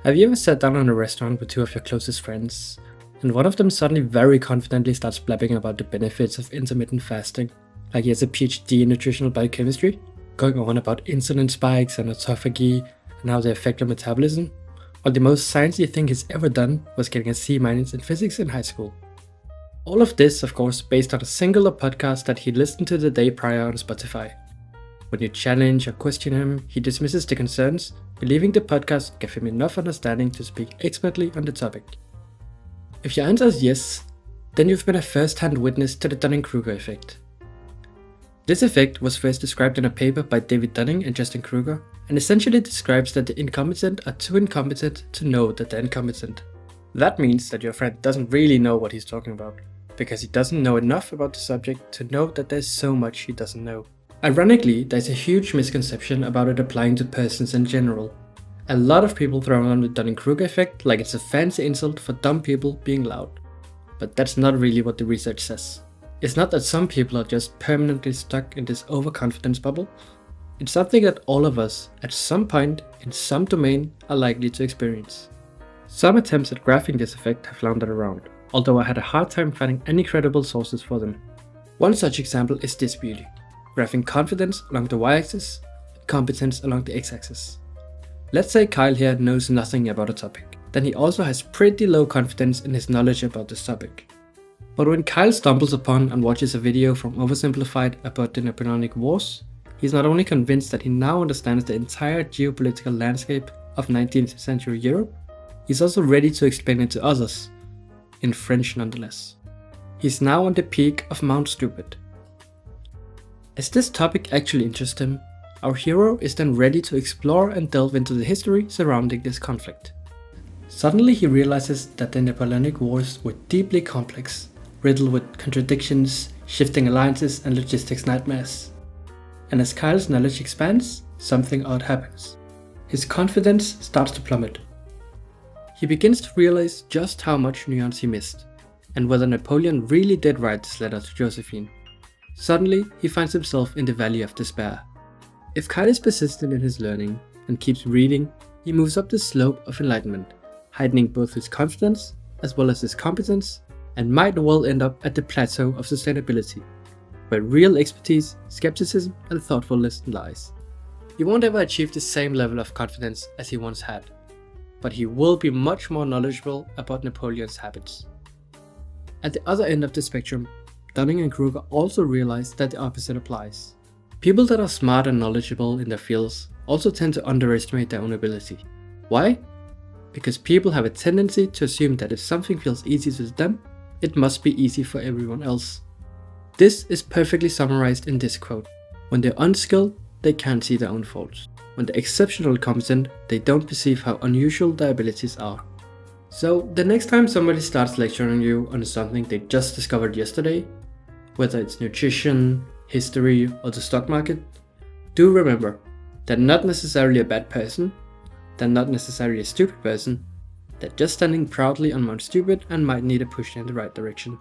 Have you ever sat down in a restaurant with two of your closest friends, and one of them suddenly very confidently starts blabbing about the benefits of intermittent fasting, like he has a PhD in nutritional biochemistry, going on about insulin spikes and autophagy and how they affect your metabolism, while the most sciencey thing he's ever done was getting a C- in physics in high school? All of this, of course, based on a singular podcast that he listened to the day prior on Spotify. When you challenge or question him, he dismisses the concerns, believing the podcast gave him enough understanding to speak expertly on the topic. If your answer is yes, then you've been a first-hand witness to the Dunning-Kruger effect. This effect was first described in a paper by David Dunning and Justin Kruger, and essentially describes that the incompetent are too incompetent to know that they're incompetent. That means that your friend doesn't really know what he's talking about, because he doesn't know enough about the subject to know that there's so much he doesn't know. Ironically, there's a huge misconception about it applying to persons in general. A lot of people throw around the Dunning-Kruger effect like it's a fancy insult for dumb people being loud. But that's not really what the research says. It's not that some people are just permanently stuck in this overconfidence bubble. It's something that all of us, at some point, in some domain, are likely to experience. Some attempts at graphing this effect have floundered around, although I had a hard time finding any credible sources for them. One such example is this beauty, graphing confidence along the y-axis and competence along the x-axis. Let's say Kyle here knows nothing about a topic, then he also has pretty low confidence in his knowledge about this topic. But when Kyle stumbles upon and watches a video from Oversimplified about the Napoleonic Wars, he's not only convinced that he now understands the entire geopolitical landscape of 19th century Europe, he's also ready to explain it to others, in French nonetheless. He's now on the peak of Mount Stupid. As this topic actually interests him, our hero is then ready to explore and delve into the history surrounding this conflict. Suddenly he realizes that the Napoleonic Wars were deeply complex, riddled with contradictions, shifting alliances and logistics nightmares. And as Kyle's knowledge expands, something odd happens. His confidence starts to plummet. He begins to realize just how much nuance he missed, and whether Napoleon really did write this letter to Josephine. Suddenly, he finds himself in the valley of despair. If Kyle is persistent in his learning and keeps reading, he moves up the slope of enlightenment, heightening both his confidence as well as his competence, and might well end up at the plateau of sustainability, where real expertise, skepticism, and thoughtfulness lies. He won't ever achieve the same level of confidence as he once had, but he will be much more knowledgeable about Napoleon's habits. At the other end of the spectrum, Dunning and Kruger also realize that the opposite applies. People that are smart and knowledgeable in their fields also tend to underestimate their own ability. Why? Because people have a tendency to assume that if something feels easy to them, it must be easy for everyone else. This is perfectly summarized in this quote: when they're unskilled, they can't see their own faults. When they're exceptionally competent, they don't perceive how unusual their abilities are. So the next time somebody starts lecturing you on something they just discovered yesterday, whether it's nutrition, history, or the stock market, do remember, they're not necessarily a bad person, they're not necessarily a stupid person, they're just standing proudly on Mount Stupid and might need a push in the right direction.